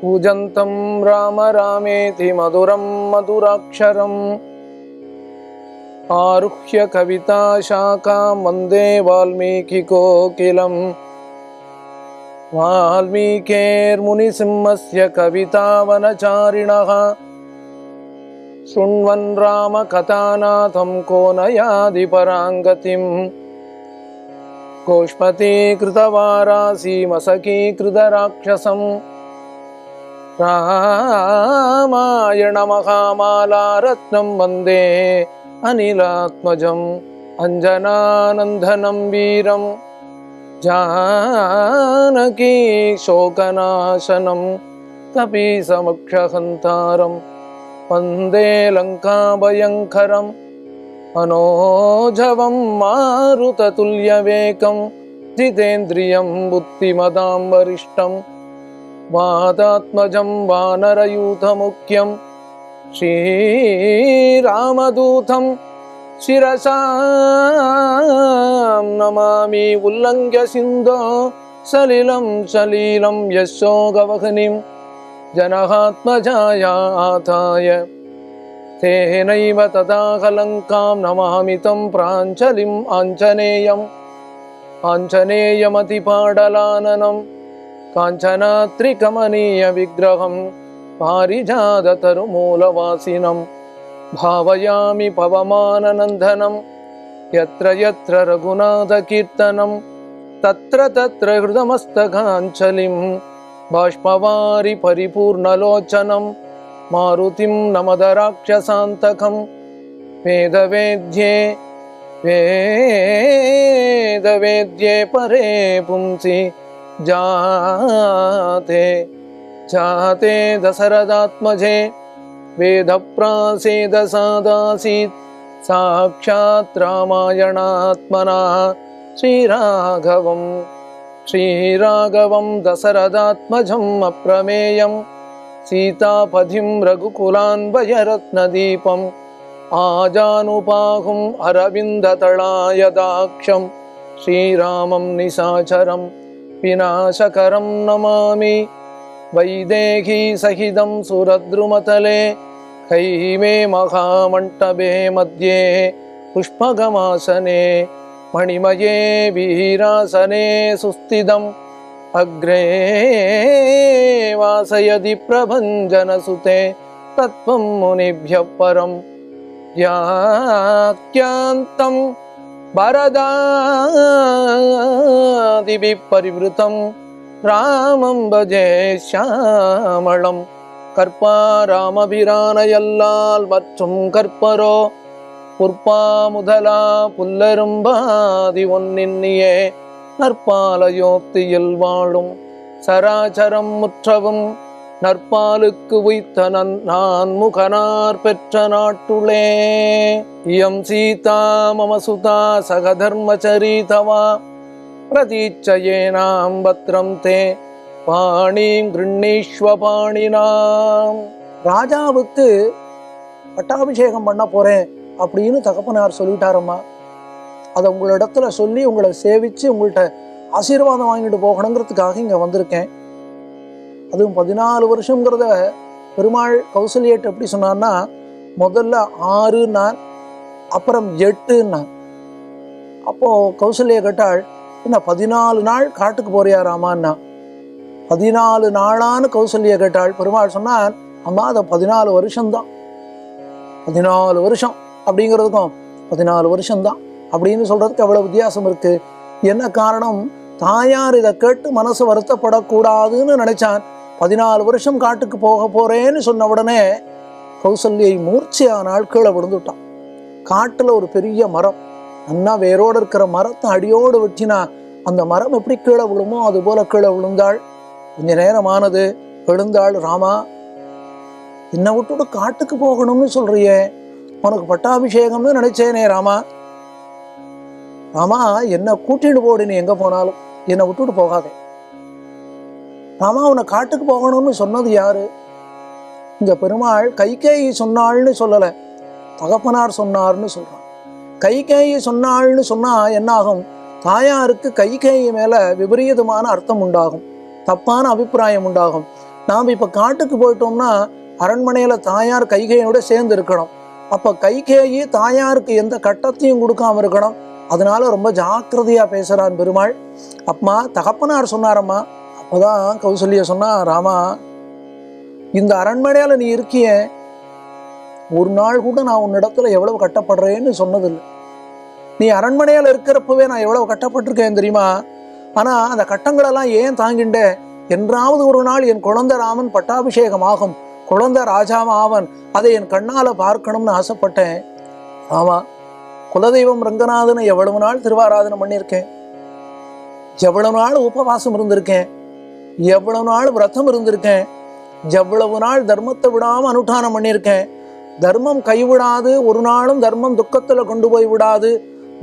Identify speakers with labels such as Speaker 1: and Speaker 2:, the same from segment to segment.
Speaker 1: कूजन्तं राम रामेति मधुरं मधुराक्षरम् आरुह्य कविता शाखां वन्दे वाल्मीकिकोकिलम् वाल्मीकेर्मुनिसिंहस्य कवितावनचारिणः शृण्वन् रामकथानाथं को नयाति पराङ्गतिम् गोष्पतीकृतवारासीमसखीकृतराक्षसम् रामायणमहामालारत्नं वन्दे अनिलात्मजम् अञ्जनानन्दनं वीरं जानकी शोकनाशनं कपीसमक्षहन्तारं वन्दे लङ्काभयङ्करम् मनोजवं मारुततुल्यवेगं जितेन्द्रियं बुद्धिमतां वरिष्ठं वातात्मजं वानरयूथमुख्यं श्रीरामदूतं शिरसा नमामि उल्लङ्घ्य सिन्धो सलिलं सलीलं यशोगवहनिं जनहात्मजायाताय तेनैव तदाहलङ्कां नमामि तं प्राञ्जलिम् आञ्जनेयमतिपाडलाननं काञ्चनात्रिकमनीयविग्रहं पारिजाततरुमूलवासिनं भावयामि पवमाननन्दनं यत्र यत्र रघुनाथकीर्तनं तत्र तत्र हृदमस्तकाञ्जलिं बाष्पवारि परिपूर्णलोचनं मारुतिं नमद राक्षसान्तकं वेदवेद्ये परे पुंसि जाते दशरथात्मजे वेदप्रासेदसादासीत् साक्षात् रामायणात्मना श्रीराघवं दशरथात्मजम् अप्रमेयम् सीतापथिं रघुकुलान्वयरत्नदीपम् आजानुबाहुम् अरविन्दतलायदाक्षं श्रीरामं निशाचरं विनाशकरं नमामि वैदेही सहितं सुरद्रुमतले कैमे महामण्टपे मध्ये पुष्पगमासने मणिमये वीरासने सुस्थितम् अग्रे वासयति प्रभञ्जनसुते तत्त्वं मुनिभ्यः परं व्याख्यान्तं भरदादिभिः परिवृतं रामं भजे श्यामलं கற்பாராமபிரானையல்லால் மற்றும் கற்பரோ புற்பா முதலா புல்லரும்பாதி ஒன்னின்னியே நற்பாலயோத்தியில் வாழும் சராச்சரம் முற்றவும் நற்பாலுக்கு உய்த்த நான் முகனார் பெற்ற நாட்டுளே இயம் சீதா மம சுதா சகதர்மச்சரீதவா பிரதீட்சயேனாம் பத்ரம் தே பாணிம் கிருண்ணீஸ்வ பாணினாம். ராஜாவுக்கு பட்டாபிஷேகம் பண்ண போறேன் அப்படின்னு தகப்பனார் சொல்லிட்டாரம்மா. அதை உங்களிடத்துல சொல்லி உங்களை சேவிச்சு உங்கள்கிட்ட ஆசீர்வாதம் வாங்கிட்டு போகணுங்கிறதுக்காக இங்கே வந்திருக்கேன். அதுவும் 14 வருஷங்கிறத பெருமாள் கௌசல்யட்டு எப்படி சொன்னான்னா, முதல்ல 6 நாள், அப்புறம் 8 நாள். அப்போது கௌசல்யா கேட்டாள், என்ன 14 நாள் காட்டுக்கு போறியாராமான்னா? 14 நாளான்னு கௌசல்யா கேட்டாள். பெருமாள் சொன்னான், அம்மா அதை 14 வருஷம்தான். 14 வருஷம் அப்படிங்கிறதுக்கும் 14 வருஷம்தான் அப்படின்னு சொல்றதுக்கு அவ்வளவு வித்தியாசம் இருக்கு. என்ன காரணம்? தாயார் இதை கேட்டு மனசு வருத்தப்படக்கூடாதுன்னு நினைச்சான். 14 வருஷம் காட்டுக்கு போக போறேன்னு சொன்ன உடனே கௌசல்யை மூர்ச்சையானால் கீழே விழுந்துட்டான். காட்டுல ஒரு பெரிய மரம், அண்ணா வேரோடு இருக்கிற மரத்தை அடியோடு வெட்டினா அந்த மரம் எப்படி கீழே விழுமோ அது போல கீழே விழுந்தாள். கொஞ்ச நேரமானது, விழுந்தாள். ராமா, என்னை விட்டுட்டு காட்டுக்கு போகணும்னு சொல்றியே, உனக்கு பட்டாபிஷேகம்னு நினைச்சேனே ராமா. ராமா, என்னை கூட்டிட்டு போடு, நீ எங்க போனாலும் என்னை விட்டுட்டு போகாதே. ராமா, உன்னை காட்டுக்கு போகணும்னு சொன்னது யாரு? இங்க பெருமாள் கைகேயி சொன்னாள்னு சொல்லலை, தகப்பனார் சொன்னார்னு சொல்றான். கைகேயி சொன்னாள்னு சொன்னா என்ன ஆகும்? தாயாருக்கு கைகேயி மேல விபரீதமான அர்த்தம் உண்டாகும், தப்பான அபிப்பிராயம் உண்டாகும். நாம் இப்போ காட்டுக்கு போயிட்டோம்னா அரண்மனையில் தாயார் கைகேயோட சேர்ந்து இருக்கணும். அப்போ கைகேயி தாயாருக்கு எந்த கட்டத்தையும் கொடுக்காம இருக்கணும். அதனால ரொம்ப ஜாக்கிரதையாக பேசுகிறான் பெருமாள். அம்மா தகப்பனார் சொன்னாரம்மா. அப்போதான் கௌசல்யா சொன்னா, ராமா இந்த அரண்மனையில் நீ இருக்கிய ஒரு நாள் கூட நான் உன்னிடத்துல எவ்வளவு கட்டப்படுறேன்னு சொன்னதில்லை. நீ அரண்மனையில் இருக்கிறப்பவே நான் எவ்வளவு கட்டப்பட்டிருக்கேன் தெரியுமா? ஆனால் அந்த கட்டங்களெல்லாம் ஏன் தாங்கிண்ட? என்றாவது ஒரு நாள் என் குழந்தை ராமன் பட்டாபிஷேகம் ஆகும், குழந்தை ராஜாவும் ஆவன், அதை என் கண்ணால் பார்க்கணும்னு ஆசைப்பட்டேன். ஆமாம், குலதெய்வம் ரங்கநாதனை எவ்வளவு நாள் திருவாராதனை பண்ணியிருக்கேன், எவ்வளவு நாள் உபவாசம் இருந்திருக்கேன், எவ்வளவு நாள் விரதம் இருந்திருக்கேன், எவ்வளவு நாள் தர்மத்தை விடாமல் அனுஷ்டானம் பண்ணியிருக்கேன். தர்மம் கைவிடாது, ஒரு நாளும் தர்மம் துக்கத்தில் கொண்டு போய் விடாது,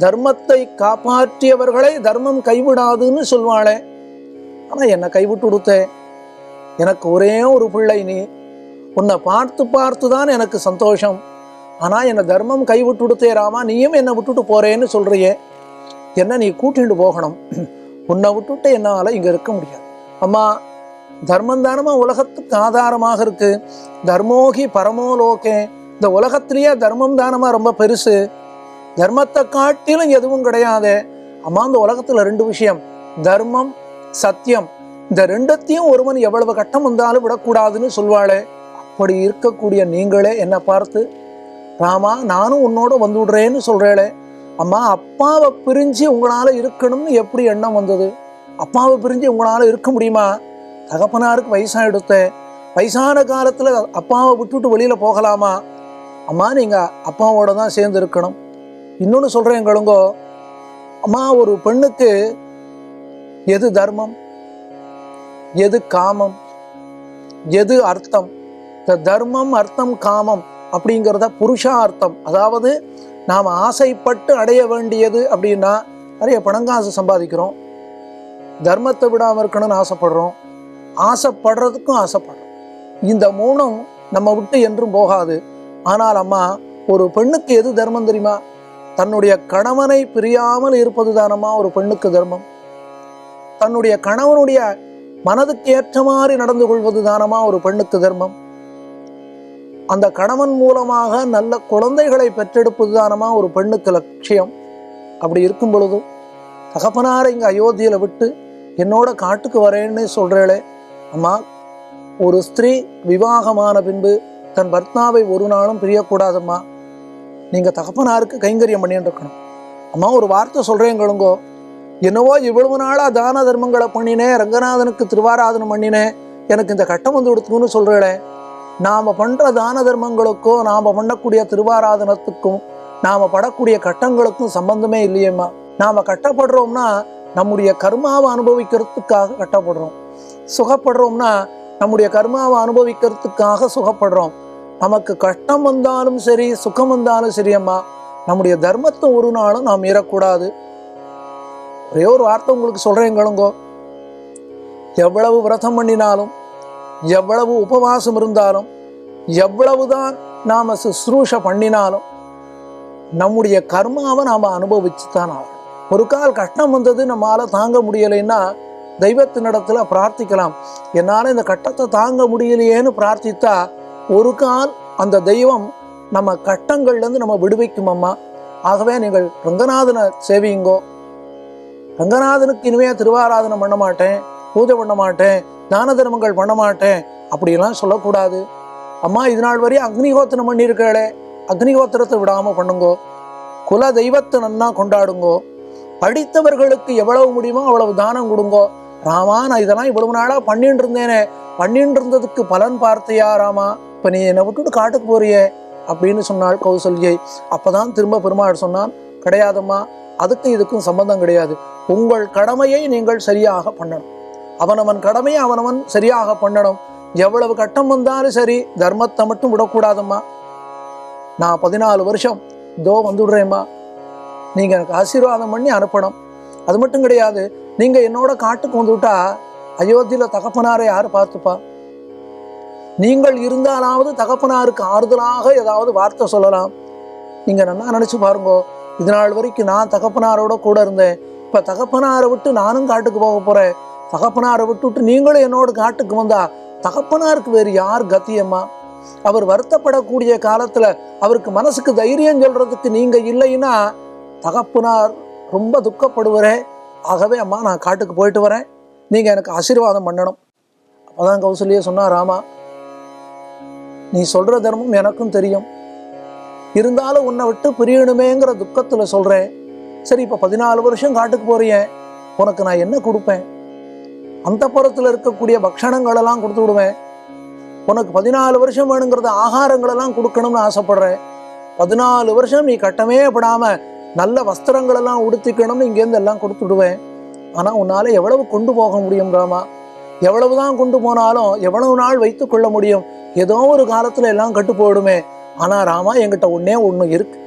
Speaker 1: தர்மத்தை காப்பாற்றியவர்களை தர்மம் கைவிடாதுன்னு சொல்வாளே. ஆனால் என்னை கைவிட்டு கொடுத்தேன். எனக்கு ஒரே ஒரு பிள்ளை நீ, உன்னை பார்த்து பார்த்து தான் எனக்கு சந்தோஷம். ஆனால் என்னை தர்மம் கைவிட்டு கொடுத்தே ராமா, நீயும் என்னை விட்டுட்டு போறேன்னு சொல்றியே, என்ன நீ கூட்டிட்டு போகணும். உன்னை விட்டுட்டு என்னால் இங்கே இருக்க முடியாது. அம்மா, தர்மம் தானமா உலகத்துக்கு ஆதாரமாக இருக்கு. தர்மோகி பரமோலோகே, இந்த உலகத்திலேயே தர்மம் தானமா ரொம்ப பெருசு. தர்மத்தை காட்டிலும் எதுவும் கிடையாது. அம்மா, இந்த உலகத்துல ரெண்டு விஷயம், தர்மம் சத்தியம், இந்த ரெண்டத்தையும் ஒருவன் எவ்வளவு கட்டம் வந்தாலும் விடக்கூடாதுன்னு சொல்வாளே. அப்படி இருக்கக்கூடிய நீங்களே என்னை பார்த்து, ராமா நானும் உன்னோட வந்து விடுறேன்னு சொல்றேளே. அம்மா, அப்பாவை பிரிஞ்சு உங்களால இருக்கணும்னு எப்படி எண்ணம் வந்தது? அப்பாவை பிரிஞ்சு உங்களால இருக்க முடியுமா? தகப்பனாருக்கு வயசாகிடுத்த, வயசான காலத்துல அப்பாவை விட்டுட்டு வெளியில போகலாமா? அம்மா, நீங்க அப்பாவோட தான் சேர்ந்து இருக்கணும். இன்னொன்று சொல்றேன் கேளுங்கோ. அம்மா, ஒரு பெண்ணுக்கு எது தர்மம், எது காமம், எது அர்த்தம்? இந்த தர்மம் அர்த்தம் காமம் அப்படிங்கிறத புருஷார்த்தம், அதாவது நாம் ஆசைப்பட்டு அடைய வேண்டியது. அப்படின்னா நிறைய பணங்காசு சம்பாதிக்கிறோம், தர்மத்தை விடாமல் இருக்கணும்னு ஆசைப்படுறோம், ஆசைப்படுறதுக்கும் ஆசைப்படுறோம். இந்த மூணும் நம்ம விட்டு என்றும் போகாது. ஆனால் அம்மா, ஒரு பெண்ணுக்கு எது தர்மம் தெரியுமா? தன்னுடைய கணவனை பிரியாமல் இருப்பது தானம்மா ஒரு பெண்ணுக்கு தர்மம். தன்னுடைய கணவனுடைய மனதுக்கு ஏற்ற மாதிரி நடந்து கொள்வது தானம்மா ஒரு பெண்ணுக்கு தர்மம். அந்த கணவன் மூலமாக நல்ல குழந்தைகளை பெற்றெடுப்பது தானம்மா ஒரு பெண்ணுக்கு லட்சியம். அப்படி இருக்கும் பொழுது தகப்பனாரை இங்கே அயோத்தியில விட்டு என்னோட காட்டுக்கு வரேன்னு சொல்றேளே. அம்மா, ஒரு ஸ்திரீ விவாகமான பின்பு தன் பர்த்தாவை ஒரு நாளும் பிரியக்கூடாதம்மா. நீங்கள் தகப்பனாருக்கு கைங்கரியம் பண்ணிட்டு இருக்கணும். அம்மா, ஒரு வார்த்தை சொல்கிறேன் கேளுங்கோ. என்னவோ இவ்வளவு நாளாக தான தர்மங்களை பண்ணினேன், ரங்கநாதனுக்கு திருவாராதனம் பண்ணினேன், எனக்கு இந்த கட்டம் வந்து கொடுத்துன்னு சொல்கிறேன். நாம் பண்ணுற தான தர்மங்களுக்கோ நாம் பண்ணக்கூடிய திருவாராதனத்துக்கும் நாம் படக்கூடிய கட்டங்களுக்கும் சம்பந்தமே இல்லையேம்மா. நாம் கட்டப்படுறோம்னா நம்முடைய கர்மாவை அனுபவிக்கிறதுக்காக கட்டப்படுறோம், சுகப்படுறோம்னா நம்முடைய கர்மாவை அனுபவிக்கிறதுக்காக சுகப்படுறோம். நமக்கு கஷ்டம் வந்தாலும் சரி, சுகம் வந்தாலும் சரி அம்மா, நம்முடைய தர்மத்தை ஒரு நாளும் நாம் மீறக்கூடாது. ஒரே ஒரு வார்த்தை உங்களுக்கு சொல்றேன் கேளுங்கோ. எவ்வளவு விரதம் பண்ணினாலும், எவ்வளவு உபவாசம் இருந்தாலும், எவ்வளவுதான் நாம சுஸ்ரூஷ பண்ணினாலும் நம்முடைய கர்மாவை நாம் அனுபவிச்சு தான் ஆகணும். ஒரு கால் கஷ்டம் வந்தது, நம்மளால தாங்க முடியலைன்னா தெய்வத்தினிடத்துல பிரார்த்திக்கலாம். என்னால் இந்த கட்டத்தை தாங்க முடியலையேன்னு பிரார்த்தித்தா ஒரு கால் அந்த தெய்வம் நம்ம கட்டங்கள்லேருந்து நம்ம விடுவிக்கும் அம்மா. ஆகவே நீங்கள் ரங்கநாதனை சேவியுங்கோ. ரங்கநாதனுக்கு இனிமே திருவாராதனை பண்ண மாட்டேன், பூஜை பண்ண மாட்டேன், தான தர்மங்கள் பண்ண மாட்டேன் அப்படிலாம் சொல்லக்கூடாது. அம்மா, இது நாள் வரையும் அக்னிஹோத்திரம் பண்ணியிருக்கே, அக்னிஹோத்திரத்தை விடாமல் பண்ணுங்கோ. குல தெய்வத்தை நன்னா கொண்டாடுங்கோ. படித்தவர்களுக்கு எவ்வளவு முடியுமோ அவ்வளவு தானம் கொடுங்கோ. ராமா, நான் இதெல்லாம் இவ்வளவு நாளாக பண்ணிட்டு இருந்தேனே, பண்ணிட்டு இருந்ததுக்கு பலன் பார்த்தியா ராமா? இப்போ நீ என்னை விட்டுட்டு காட்டுக்கு போறியே அப்படின்னு சொன்னாள் கௌசல்யை. அப்போதான் திரும்ப பெருமாள் சொன்னான், கிடையாதம்மா, அதுக்கும் இதுக்கும் சம்பந்தம் கிடையாது. உங்கள் கடமையை நீங்கள் சரியாக பண்ணணும். அவனவன் கடமையை அவனவன் சரியாக பண்ணணும். எவ்வளவு கட்டம் வந்தாலும் சரி, தர்மத்தை மட்டும் விடக்கூடாதம்மா. நான் 14 வருஷம் இதோ வந்துடுறேம்மா, நீங்கள் எனக்கு ஆசீர்வாதம் பண்ணி அனுப்பணும். அது மட்டும் கிடையாது, நீங்கள் என்னோட காட்டுக்கு வந்துவிட்டா அயோத்தியில் தகப்பனாரை யார் பார்த்துப்பா? நீங்கள் இருந்தாலாவது தகப்பனாருக்கு ஆறுதலாக ஏதாவது வார்த்தை சொல்லலாம். நீங்கள் நல்லா நினச்சி பாருங்கோ. இது நாள் வரைக்கும் நான் தகப்பனாரோட கூட இருந்தேன். இப்போ தகப்பனாரை விட்டு நானும் காட்டுக்கு போக போகிறேன். தகப்பனாரை விட்டுவிட்டு நீங்களும் என்னோட காட்டுக்கு வந்தா தகப்பனாருக்கு வேறு யார் கத்தியம்மா? அவர் வருத்தப்படக்கூடிய காலத்துல அவருக்கு மனசுக்கு தைரியம் சொல்றதுக்கு நீங்க இல்லைன்னா தகப்பனார் ரொம்ப துக்கப்படுவாரே. ஆகவே அம்மா நான் காட்டுக்கு போயிட்டு வரேன், நீங்க எனக்கு ஆசீர்வாதம் பண்ணணும். அப்பதான் கௌசல்யா சொன்னா, ராமா நீ சொல்ற தர்மம் எனக்கும் தெரியும், இருந்தாலும் உன்னை விட்டு பிரியணுமேங்கிற துக்கத்துல சொல்றேன். சரி, இப்ப 14 வருஷம் காட்டுக்கு போறியே, உனக்கு நான் என்ன கொடுப்பேன்? அந்த புறத்துல இருக்கக்கூடிய பக்ஷணங்கள் எல்லாம் கொடுத்து விடுவேன். உனக்கு 14 வருஷம் வேணுங்கிறத ஆகாரங்கள் எல்லாம் கொடுக்கணும்னு ஆசைப்படுறேன். 14 வருஷம் நீ கட்டமே படாம நல்ல வஸ்திரங்கள் எல்லாம் உடுத்திக்கணும்னு இங்கேருந்து எல்லாம் கொடுத்து விடுவேன். ஆனா உன்னால எவ்வளவு கொண்டு போக முடியும் ராமா? எவ்வளவுதான் கொண்டு போனாலும் எவ்வளவு நாள் வைத்து கொள்ள முடியும்? ஏதோ ஒரு காலத்துல எல்லாம் கட்டு போயிடுமே. ஆனா ராமா, என்கிட்ட ஒன்னே ஒண்ணு இருக்கு,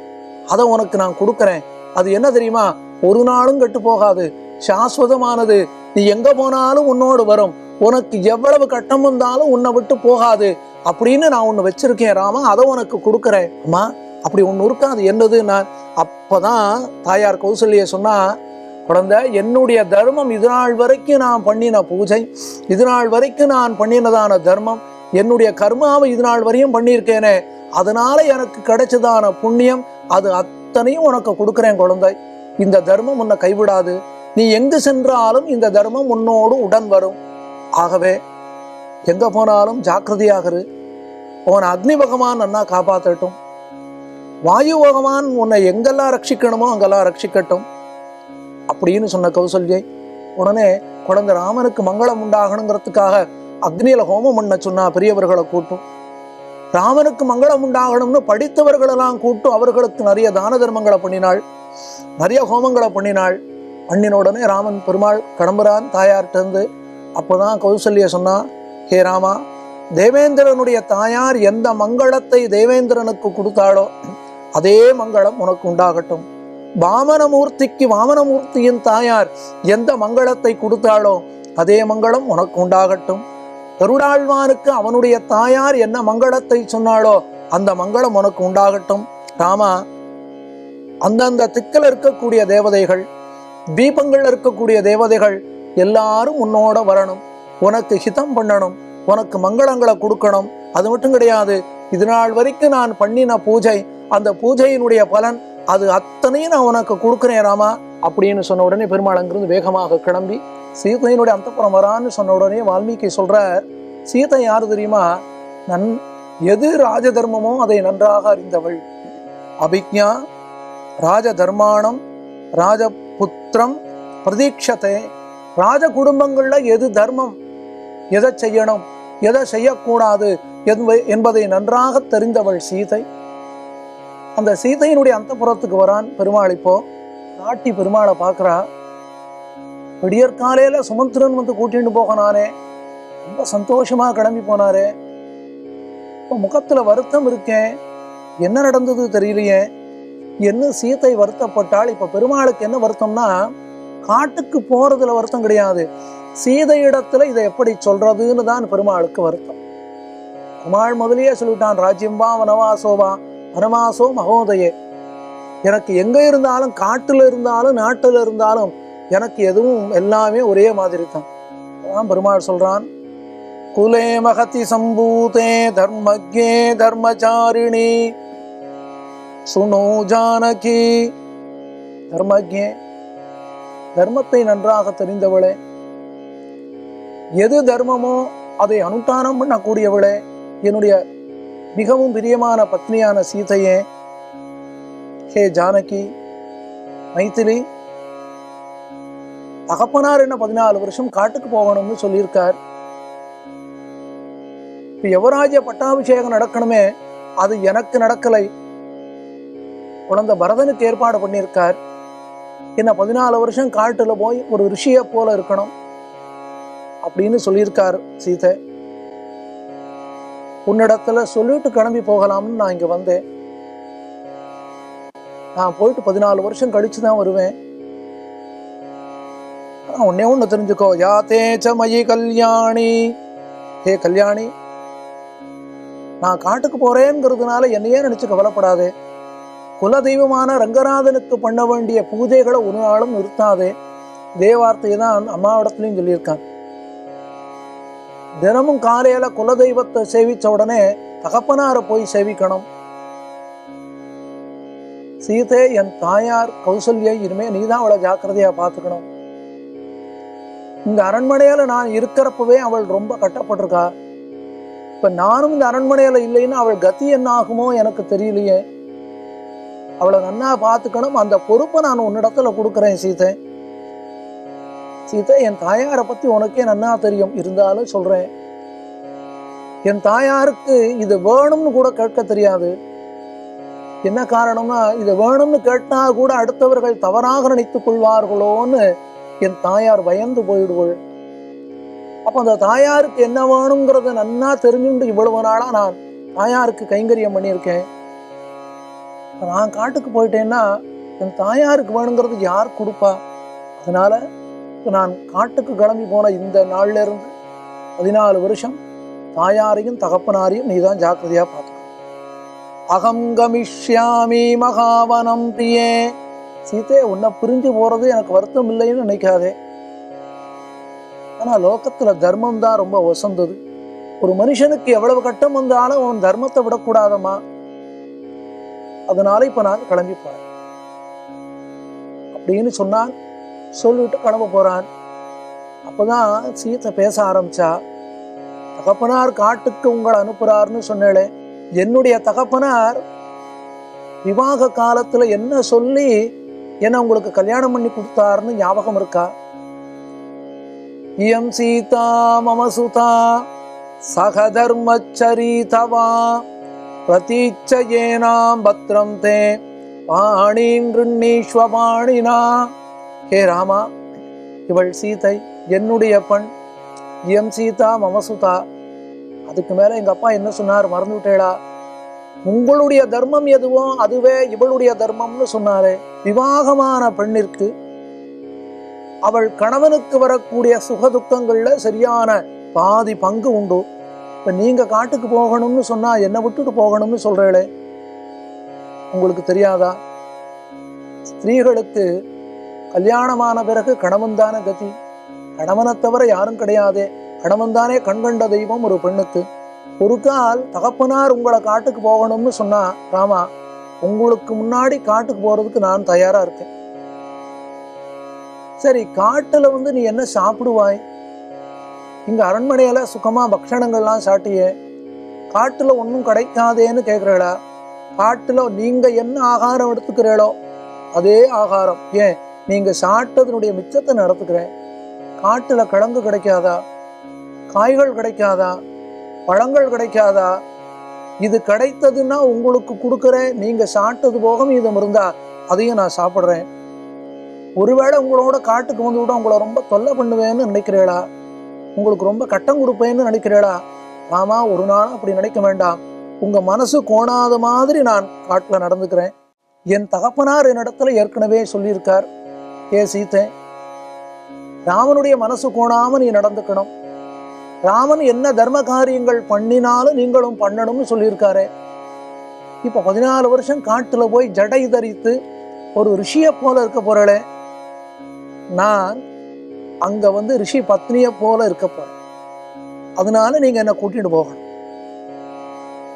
Speaker 1: அதை உனக்கு நான் கொடுக்கறேன். அது என்ன தெரியுமா? ஒரு நாளும் கட்டு போகாது, சாஸ்வதமானது. நீ எங்க போனாலும் உன்னோடு வரும், உனக்கு எவ்வளவு கட்டம் வந்தாலும் உன்னை விட்டு போகாது அப்படின்னு நான் ஒண்ணு வச்சிருக்கேன் ராமா, அதை உனக்கு கொடுக்கறேன். அம்மா அப்படி ஒண்ணு இருக்காது, என்னது? நான் அப்பதான் தாயார் கௌசல்யா சொன்னா, குழந்தை, என்னுடைய தர்மம் இது நாள் வரைக்கும் நான் பண்ணின பூஜை, இது நாள் வரைக்கும் நான் பண்ணினதான தர்மம், என்னுடைய கர்மாவை இது நாள் வரையும் பண்ணியிருக்கேனே, அதனால எனக்கு கிடைச்சதான புண்ணியம், அது அத்தனையும் உனக்கு கொடுக்குறேன் குழந்தை. இந்த தர்மம் உன்னை கைவிடாது, நீ எங்கு சென்றாலும் இந்த தர்மம் உன்னோடு உடன் வரும். ஆகவே எங்க போனாலும் ஜாக்கிரதையாக இரு. உன் அக்னி பகவான் நன்னா காப்பாற்றட்டும், வாயு பகவான் உன்னை எங்கெல்லாம் ரட்சிக்கணுமோ அங்கெல்லாம் ரட்சிக்கட்டும் அப்படின்னு சொன்ன கௌசல்யை உடனே குழந்தை ராமனுக்கு மங்களம் உண்டாகணுங்கிறதுக்காக அக்னியில ஹோமம் பண்ண சொன்னா பெரியவர்களை கூட்டும். ராமனுக்கு மங்களம் உண்டாகணும்னு படித்தவர்களெல்லாம் கூட்டும் அவர்களுக்கு நிறைய தான தர்மங்களை பண்ணினாள், நிறைய ஹோமங்களை பண்ணினாள். பண்ணின உடனே ராமன் பெருமாள் கிளம்புறான் தாயார்கிட்ட இருந்து. அப்போதான் கௌசல்யா சொன்னா, ஹே ராமா, தேவேந்திரனுடைய தாயார் எந்த மங்களத்தை தேவேந்திரனுக்கு கொடுத்தாளோ அதே மங்களம் உனக்கு உண்டாகட்டும். வாமனமூர்த்திக்கு வாமனமூர்த்தியின் தாயார் எந்த மங்களத்தை கொடுத்தாளோ அதே மங்களம் உனக்கு உண்டாகட்டும். கருடாழ்வானுக்கு அவனுடைய தாயார் என்ன மங்களத்தை சொன்னாளோ அந்த மங்களம் உனக்கு உண்டாகட்டும். ராமா, அந்தந்த திக்கில் இருக்கக்கூடிய தேவதைகள், தீபங்கள் இருக்கக்கூடிய தேவதைகள் எல்லாரும் உன்னோட வரணும், உனக்கு ஹிதம் பண்ணணும், உனக்கு மங்களங்களை கொடுக்கணும். அது மட்டும் கிடையாது, இது நாள் வரைக்கும் நான் பண்ணின பூஜை, அந்த பூஜையினுடைய பலன் அது அத்தனையும் நான் உனக்கு கொடுக்குறேன் ராமா அப்படின்னு சொன்ன உடனே பெருமாள் அங்கிருந்து வேகமாக கிளம்பி சீதையினுடைய அந்தப்புறம் வரான்னு சொன்ன உடனே வால்மீகி சொல்றார், சீதை யாரு தெரியுமா? எது ராஜ தர்மமோ அதை நன்றாக அறிந்தவள். அபிக்ஞா ராஜ தர்மானம் ராஜபுத்திரம் பிரதீட்சத்தை. ராஜ குடும்பங்கள்ல எது தர்மம், எதை செய்யணும், எதை செய்யக்கூடாது என்பதை நன்றாக தெரிந்தவள் சீதை. அந்த சீதையினுடைய அந்தப்புறத்துக்கு வரான் பெருமாள். இப்போ நாட்டி பெருமாளை பார்க்கிறா. விடியற்காலையில சுமந்திரன் வந்து கூட்டிட்டு போக நானே, ரொம்ப சந்தோஷமா கிளம்பி போனாரே, இப்போ முகத்துல வருத்தம் இருக்கேன், என்ன நடந்தது தெரியலையே என்ன சீதை வருத்தப்பட்டாள். இப்ப பெருமாளுக்கு என்ன வருத்தம்னா, காட்டுக்கு போறதுல வருத்தம் கிடையாது, சீதை இடத்துல இதை எப்படி சொல்றதுன்னு தான் பெருமாளுக்கு வருத்தம். பெருமாள் முதலியே சொல்லிட்டான், ராஜ்யம்பா வனவாசோவா வனவாசோ மகோதயே, எனக்கு எங்க இருந்தாலும் காட்டுல இருந்தாலும் நாட்டுல இருந்தாலும் எனக்கு எதுவும் எல்லாமே ஒரே மாதிரி தான். பெருமாள் சொல்றான், குலே மகதி சம்பூதே தர்மஜே தர்மச்சாரிணி சுனோ ஜானகி. தர்மஜே, தர்மத்தை நன்றாக தெரிந்தவளே, எது தர்மமோ அதை அனுஷ்டானம் பண்ணக்கூடியவளே, என்னுடைய மிகவும் பிரியமான பத்னியான சீதையே, ஹே ஜானகி, மைத்திலி, தகப்பனார் என்ன 14 வருஷம் காட்டுக்கு போகணும்னு சொல்லியிருக்கார். இப்ப யுவராஜ்ய பட்டாபிஷேகம் நடக்கணுமே, அது எனக்கு நடக்கலை, குழந்தை பரதனுக்கு ஏற்பாடு பண்ணியிருக்கார். என்ன 14 வருஷம் காட்டுல போய் ஒரு ரிஷியை போல இருக்கணும் அப்படின்னு சொல்லியிருக்கார் சீதை. உன்னிடத்துல சொல்லிட்டு கிளம்பி போகலாம்னு நான் இங்க வந்தேன். நான் போயிட்டு 14 வருஷம் கழிச்சுதான் வருவேன். ஒன்னே ஒண்ணு தெரிஞ்சுக்கோ, யாத்தேச்ச மயி கல்யாணி, ஹே கல்யாணி, நான் காட்டுக்கு போறேங்கிறதுனால என்னையே நினைச்சு கவலைப்படாதே. குலதெய்வமான ரங்கநாதனுக்கு பண்ண வேண்டிய பூஜைகளை ஒரு நாளும் நிறுத்தாதே. இதே வார்த்தையை தான் அம்மாவிடத்துலையும் சொல்லியிருக்கான். தினமும் காலையில குலதெய்வத்தை சேவிச்ச உடனே தகப்பனார போய் சேவிக்கணும். சீதை, என் தாயார் கௌசல்யை இனிமே நீதான் அவளை ஜாக்கிரதையா பார்த்துக்கணும். இந்த அரண்மனையில நான் இருக்கிறப்பவே அவள் ரொம்ப கட்டப்பட்டிருக்கா. இப்ப நானும் இந்த அரண்மனையில இல்லைன்னு அவள் கதி என்ன ஆகுமோ எனக்கு தெரியலையே. அவளை நன்னா பார்த்துக்கணும். அந்த பொறுப்பை நான் உன்னிடத்துல கொடுக்குறேன் சீதை. சீதை, என் தாயாரை பத்தி உனக்கே நன்னா தெரியும், இருந்தாலும் சொல்றேன். என் தாயாருக்கு இது வேணும்னு கூட கேட்க தெரியாது. என்ன காரணம்னா, இது வேணும்னு கேட்டா கூட அடுத்தவர்கள் தவறாக நினைத்துக் கொள்வார்களோன்னு என் தாயார் பயந்து போயிடுவாள். அப்ப அந்த தாயாருக்கு என்ன வேணுங்கிறத நன்னா தெரிஞ்சுண்டு இவ்வளவு நாளா நான் தாயாருக்கு கைங்கரியம் பண்ணியிருக்கேன். நான் காட்டுக்கு போயிட்டேன்னா என் தாயாருக்கு வேணுங்கிறது யார் கொடுப்பா? அதனால நான் காட்டுக்கு கிளம்பி போன இந்த நாள்ல இருந்து 14 வருஷம் தாயாரையும் தகப்பனாரையும் நீதான் ஜாக்கிரதையா பார்த்துக்கணும். அகம் கமிஷ்யாமி மகாவனம் பிரியே. சீதே, உன்னை பிரிஞ்சு போறது எனக்கு வருத்தம் இல்லைன்னு நினைக்காதே. ஆனா லோகத்துல தர்மம் தான் ரொம்ப வசந்தது. ஒரு மனுஷனுக்கு எவ்வளவு கட்டம் வந்தாலும் அவன் தர்மத்தை விடக்கூடாதம்மா. அதனால இப்ப நான் கிளம்பி போறேன் அப்படின்னு சொன்னான். சொல்லிட்டு கிளம்ப போறான். அப்பதான் சீத்தை பேச ஆரம்பிச்சா. தகப்பனார் காட்டுக்கு உங்களை அனுப்புறாருன்னு சொன்னேளே, என்னுடைய தகப்பனார் விவாக காலத்துல என்ன சொல்லி என்ன உங்களுக்கு கல்யாணம் பண்ணி கொடுத்தாருன்னு ஞாபகம் இருக்கா? இயம் சீதா மமசுதா சகதர்மச்சரீதவா பிரதீச்சயேனாம் பத்ரம் தே பாணீம் கிருண்ணீஸ்வபாணினா. ஹே ராமா, இவள் சீதை என்னுடைய பெண். இயம் சீதா மமசுதா. அதுக்கு மேல எங்க அப்பா என்ன சொன்னார் மறந்து விட்டேளா? உங்களுடைய தர்மம் எதுவோ அதுவே இவளுடைய தர்மம்னு சொன்னாரே. விவாகமான பெண்ணிற்கு அவள் கணவனுக்கு வரக்கூடிய சுகதுக்கங்கள்ல சரியான பாதி பங்கு உண்டு. இப்ப நீங்க காட்டுக்கு போகணும்னு சொன்னா என்ன விட்டுட்டு போகணும்னு சொல்றேளே, உங்களுக்கு தெரியாதா? ஸ்திரீகளுக்கு கல்யாணமான பிறகு கணவன் தானே கதி. கணவனை தவிர யாரும் கிடையாதே. கணவன் தானே கண்கண்ட தெய்வம் ஒரு பெண்ணுக்கு. ஒரு கால் தகப்பனார் உங்களை காட்டுக்கு போகணும்னு சொன்னா, ராமா, உங்களுக்கு முன்னாடி காட்டுக்கு போறதுக்கு நான் தயாரா இருக்கேன். சரி, காட்டுல நீ என்ன சாப்பிடுவாய்? இங்க அரண்மனையில சுகமா பக்ஷணங்கள்லாம் சாட்டியே, காட்டுல ஒன்னும் கிடைக்காதேன்னு கேட்கிறீளா? காட்டுல நீங்க என்ன ஆகாரம் எடுத்துக்கிறீளோ அதே ஆகாரம், ஏன் நீங்க சாப்பிட்டதனுடைய மிச்சத்தை நடத்துக்கிறேன். காட்டுல கிழங்கு கிடைக்காதா? காய்கள் கிடைக்காதா? பழங்கள் கிடைக்காதா? இது கிடைத்ததுன்னா உங்களுக்கு கொடுக்குறேன். நீங்க சாப்பிட்டது போக மீதம் இருந்தா அதையும் நான் சாப்பிட்றேன். ஒருவேளை உங்களோட காட்டுக்கு வந்து விட உங்களை ரொம்ப தொல்லை பண்ணுவேன்னு நினைக்கிறீளா? உங்களுக்கு ரொம்ப கட்டம் கொடுப்பேன்னு நினைக்கிறீளா? ஆமா, ஒரு நாளும் அப்படி நினைக்க வேண்டாம். உங்க மனசு கோணாத மாதிரி நான் காட்டுல நடந்துக்கிறேன். என் தகப்பனார் என்னிடத்துல ஏற்கனவே சொல்லியிருக்கார், ஏ சீத்தை, ராமனுடைய மனசு கோணாம நீ நடந்துக்கணும். ராமன் என்ன தர்ம காரியங்கள் பண்ணினாலும் நீங்களும் பண்ணணும்னு சொல்லியிருக்காரு. இப்ப 14 வருஷம் காட்டுல போய் ஜடை தரித்து ஒரு ரிஷிய போல இருக்க போறே, நான் அங்க ரிஷி பத்னிய போல இருக்க போறேன். அதனால நீங்க என்ன கூட்டிட்டு போகணும்.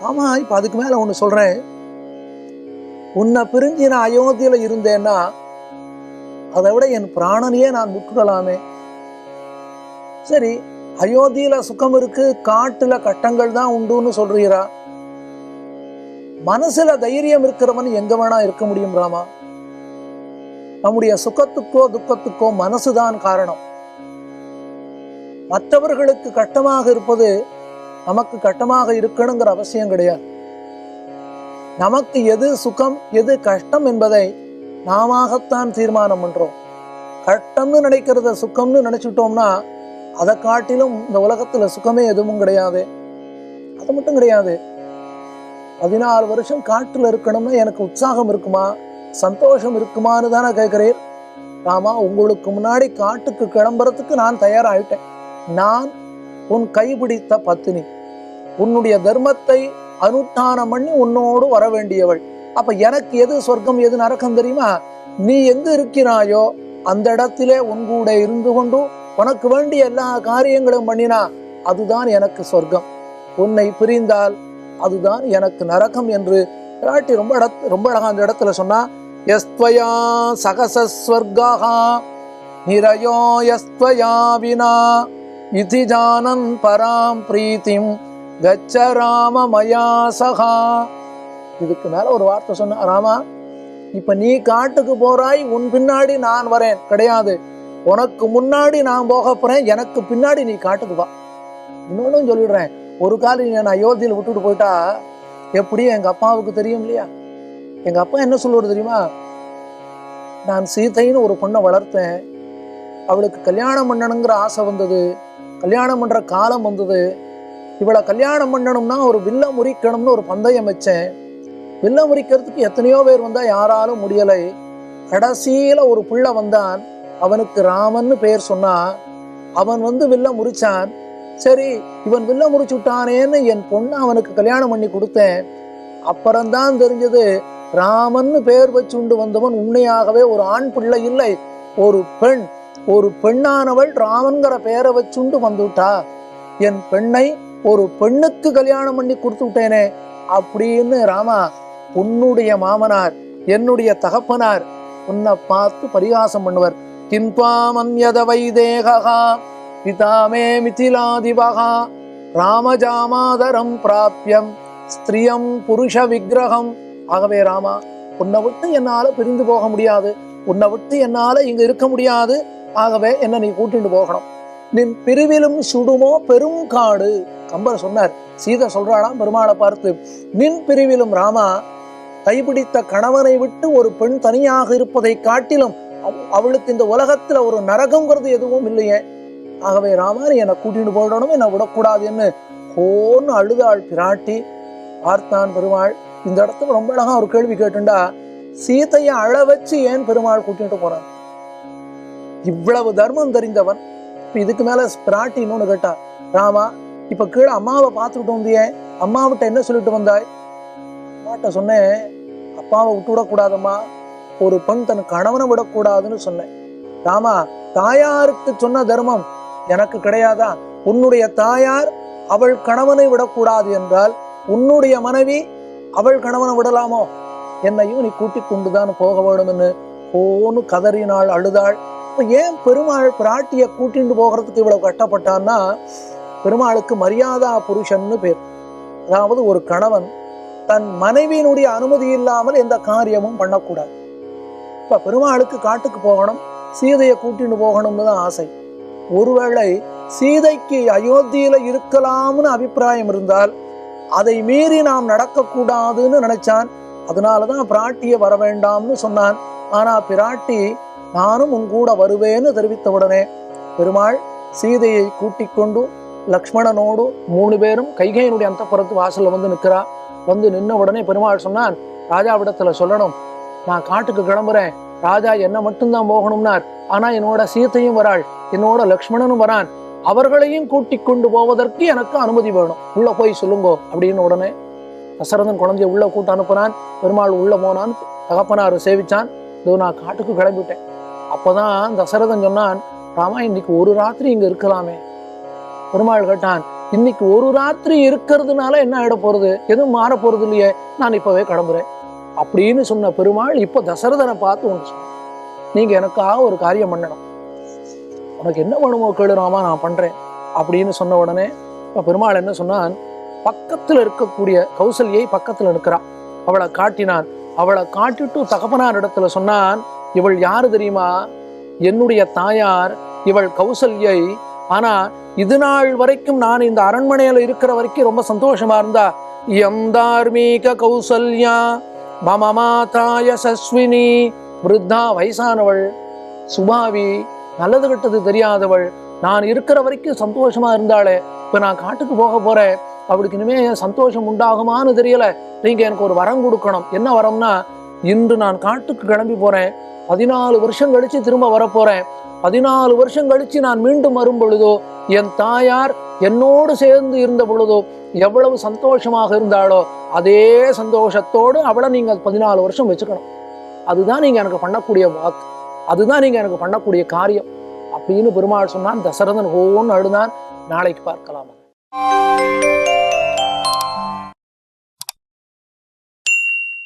Speaker 1: ஆமா, இப்ப அதுக்கு மேல ஒண்ணு சொல்றேன். உன்னை பிரிஞ்சு நான் அயோத்தியில இருந்தேன்னா அதை விட என் பிராணனையே நான் விட்டுடலாமே. சரி, அயோத்தியில சுகம் இருக்கு, காட்டுல கட்டங்கள் தான் உண்டுன்னு சொல்றீரா? மனசுல தைரியம் இருக்கிறவன் எங்க வேணா இருக்க முடியும் ராமா. நம்முடைய சுகத்துக்கோ துக்கத்துக்கோ மனசுதான் காரணம். மற்றவர்களுக்கு கட்டமாக இருப்பது நமக்கு கட்டமாக இருக்கணுங்கிற அவசியம் கிடையாது. நமக்கு எது சுகம் எது கஷ்டம் என்பதை நாமத்தான் தீர்மானம் பண்றோம். கஷ்டம்னு நினைக்கிறத சுகம்னு நினைச்சுட்டோம்னா அதை காட்டிலும் இந்த உலகத்துல சுகமே எதுவும் கிடையாது. அது மட்டும் கிடையாது, 14 வருஷம் காட்டுல இருக்கணும்னா எனக்கு உற்சாகம் இருக்குமா, சந்தோஷம் இருக்குமான்னு தானே கேட்கிறேன். ராமா, உங்களுக்கு முன்னாடி காட்டுக்கு கிளம்புறதுக்கு நான் தயாராகிட்டேன். நான் உன் கைபிடித்த பத்தினி, உன்னுடைய தர்மத்தை அனுஷ்டானம் பண்ணி உன்னோடு வர வேண்டியவள். அப்ப எனக்கு எது சொர்க்கம் எது நரகம் தெரியுமா? நீ எங்க இருக்கிறாயோ அந்த இடத்திலே உன் கூட இருந்து கொண்டு உனக்கு வேண்டிய எல்லா காரியங்களும் பண்ணினா அதுதான் எனக்கு சொர்க்கம், உன்னை பிரிந்தால் அதுதான் எனக்கு நரகம் என்று பிராட்டி ரொம்ப அழகா அந்த இடத்துல சொன்னா, யஸ்த்வயா சகசஸ்வர்கா நிரயோ யஸ்த்வயா வினா இதி ஜானன் பராம் பிரீத்திம் கச்ச ராம மயா சகா. இதுக்கு மேல ஒரு வார்த்தை சொன்ன, ராமா இப்ப நீ காட்டுக்கு போறாய், உன் பின்னாடி நான் வரேன் கிடையாது, உனக்கு முன்னாடி நான் போக போறேன், எனக்கு பின்னாடி நீ காட்டுக்கு வா. இன்னொன்னும் சொல்லிடுறேன், ஒரு காலம் நான் அயோத்தியில் விட்டுட்டு போயிட்டா எப்படியும் எங்க அப்பாவுக்கு தெரியும் இல்லையா? எங்க அப்பா என்ன சொல்லுவது தெரியுமா? நான் சீதைன்னு ஒரு பொண்ணை வளர்த்தேன், அவளுக்கு கல்யாணம் பண்ணணுங்கிற ஆசை வந்தது, கல்யாணம் பண்ற காலம் வந்தது, இவளை கல்யாணம் பண்ணணும்னா ஒரு வில்ல முறிக்கணும்னு ஒரு பந்தயம் வச்சேன். வில்ல முறிக்கிறதுக்கு எத்தனையோ பேர் வந்தா யாராலும் முடியலை. கடைசியில ஒரு பிள்ளை வந்தான், அவனுக்கு ராமன்னு பெயர் சொன்னா, அவன் வந்து வில்ல முறிச்சான். சரி இவன் வில்ல முறிச்சு விட்டானேன்னு என் பொண்ணு அவனுக்கு கல்யாணம் பண்ணி கொடுத்தேன். அப்புறம்தான் தெரிஞ்சது ராமன்னு பெயர் வச்சுண்டு வந்தவன் உண்மையாகவே ஒரு ஆண் பிள்ளை இல்லை, ஒரு பெண். ஒரு பெண்ணானவள் ராமன்கிற பெயரை வச்சுண்டு வந்துட்டா, என் பெண்ணை ஒரு பெண்ணுக்கு கல்யாணம் பண்ணி கொடுத்து விட்டேனே அப்படின்னு. ராமா உன்னுடைய மாமனார் என்னுடைய தகப்பனார் உன்னை பார்த்து பரிகாசம் பண்ணுவர். கிம்பாமன்யத வைதேகா பிதாமே மிதிலாதிபகா ராமஜாமாதரம் பிராப்யம் ஸ்திரியம் புருஷ விக்கிரகம். ஆகவே ராமா உன்னை விட்டு என்னால பிரிந்து போக முடியாது, உன்னை விட்டு என்னால இங்க இருக்க முடியாது, ஆகவே என்ன நீ கூட்டிட்டு போகணும். நின் பிரிவிலும் சுடுமோ பெரும் காடு. கம்பர் சொன்னார், சீதை சொல்றாளாம் பெருமாளை பார்த்து, நின் பிரிவிலும் ராமா, கைபிடித்த கணவனை விட்டு ஒரு பெண் தனியாக இருப்பதை காட்டிலும் அவளுக்கு இந்த உலகத்துல ஒரு நரகங்கிறது எதுவும் இல்லையே, ஆகவே ராமா என்னை கூட்டிட்டு போடணும், என்னை விடக்கூடாதுன்னு ஹோன்னு அழுதாள் பிராட்டி. பார்த்தான் பெருமாள். இந்த இடத்துல ரொம்ப அழகா ஒரு கேள்வி கேட்டுண்டா, சீதையை அழ வச்சு ஏன் பெருமாள் கூட்டிட்டு போறான்? இவ்வளவு தர்மம் தெரிந்தவன். இதுக்கு மேல பிராட்டி இன்னொன்னு கேட்டா, ராமா இப்ப கீழே அம்மாவை பார்த்துக்கிட்டு வந்தியே, அம்மாவிட்ட என்ன சொல்லிட்டு வந்தாய்? அம்மாட்ட சொன்னேன், அப்பாவை விட்டு விடக்கூடாதம்மா, ஒரு பெண் தன் கணவனை விடக்கூடாதுன்னு சொன்னேன். ராமா தாயாருக்கு சொன்ன தர்மம் எனக்கு கிடையாதா? உன்னுடைய தாயார் அவள் கணவனை விடக்கூடாது என்றால் உன்னுடைய மனைவி அவள் கணவனை விடலாமோ? என்னையும் நீ கூட்டிக் கொண்டுதான் போக வேண்டும் என்று போன்னு கதறினாள், அழுதாள். இப்ப ஏன் பெருமாள் பிராட்டிய கூட்டிட்டு போகிறதுக்கு இவ்வளவு கஷ்டப்பட்டான்னா, பெருமாளுக்கு மரியாதா புருஷன்னு பேர். அதாவது ஒரு கணவன் தன் மனைவியினுடைய அனுமதி இல்லாமல் எந்த காரியமும் பண்ணக்கூடாது. இப்ப பெருமாளுக்கு காட்டுக்கு போகணும், சீதையை கூட்டிட்டு போகணும்னு தான் ஆசை. ஒருவேளை சீதைக்கு அயோத்தியில இருக்கலாம்னு அபிப்பிராயம் இருந்தால் அதை மீறி நாம் நடக்கக்கூடாதுன்னு நினைச்சான். அதனாலதான் பிராட்டிய வர வேண்டாம்னு சொன்னான். ஆனா பிராட்டி நானும் உன் கூட வருவேன்னு தெரிவித்தவுடனே பெருமாள் சீதையை கூட்டிக் கொண்டு லக்ஷ்மணனோடு 3 பேரும் கைகையினுடைய அந்தப்புறத்து வாசல்ல வந்து நிற்கிறா. வந்து நின்ன உடனே பெருமாள் சொன்னான், ராஜாவிடத்துல சொல்லணும், நான் காட்டுக்கு கிளம்புறேன், ராஜா என்ன மட்டும்தான் போகணும்னார், ஆனா என்னோட சீதையும் வராள், என்னோட லக்ஷ்மணனும் வரான், அவர்களையும் கூட்டிக் கொண்டு போவதற்கு எனக்கு அனுமதி வேணும், உள்ள போய் சொல்லுங்கோ அப்படின்னு. உடனே தசரதன் குழந்தைய உள்ள கூட்டு அனுப்புனான். பெருமாள் உள்ள போனான், தகப்பனார் சேவிச்சான். இதோ நான் காட்டுக்கு கிளம்பிட்டேன். அப்போதான் தசரதன் சொன்னான், ராமா இன்னைக்கு ஒரு ராத்திரி இங்க இருக்கலாமே. பெருமாள் கேட்டான், இன்னைக்கு ஒரு ராத்திரி இருக்கிறதுனால என்ன ஆயிட போறது, எதுவும் மாற போறது இல்லையே, நான் இப்பவே கிளம்புறேன் அப்படின்னு சொன்ன பெருமாள் இப்போ தசரதனை பார்த்து ஒன்று சொன்னான், நீங்க எனக்காக ஒரு காரியம் பண்ணணும், உனக்கு என்ன வேணுமோ கேளு ராமா, நான் பண்றேன் அப்படின்னு சொன்ன உடனே இப்போ பெருமாள் என்ன சொன்னான், பக்கத்துல இருக்கக்கூடிய கௌசல்யை பக்கத்துல இருக்கிறான், அவளை காட்டினான். அவளை காட்டிட்டு தகப்பனார் இடத்துல சொன்னான், இவள் யாரு தெரியுமா, என்னுடைய தாயார் இவள் கௌசல்யை. ஆனா இது நாள் வரைக்கும் நான் இந்த அரண்மனையில இருக்கிற வரைக்கும் ரொம்ப சந்தோஷமா இருந்தா. எம் தார்மீக கௌசல்யா மம மாதா யசஸ்வினி. விருத்தா, வயசானவள், சுபாவி, நல்லது கெட்டது தெரியாதவள், நான் இருக்கிற வரைக்கும் சந்தோஷமா இருந்தாளே, இப்ப நான் காட்டுக்கு போக போறேன், அவளுக்கு இனிமே சந்தோஷம் உண்டாகுமான்னு தெரியல, நீங்க எனக்கு ஒரு வரம் கொடுக்கணும். என்ன வரம்னா, இன்று நான் காட்டுக்கு கிளம்பி போறேன், 14 வருஷம் கழிச்சு திரும்ப வரப்போறேன், 14 வருஷம் கழிச்சு நான் மீண்டும் வரும் பொழுதோ என் தாயார் என்னோடு சேர்ந்து இருந்த பொழுதோ எவ்வளவு சந்தோஷமாக இருந்தாளோ அதே சந்தோஷத்தோடு அவளை நீங்க 14 வருஷம் வச்சுக்கணும். அதுதான் நீங்க எனக்கு பண்ணக்கூடிய வாக்கு, அதுதான் நீங்க எனக்கு பண்ணக்கூடிய காரியம் அப்படின்னு பெருமாள் சொன்னான். தசரதன் ஓன்னு அழுதான். நாளைக்கு பார்க்கலாம்.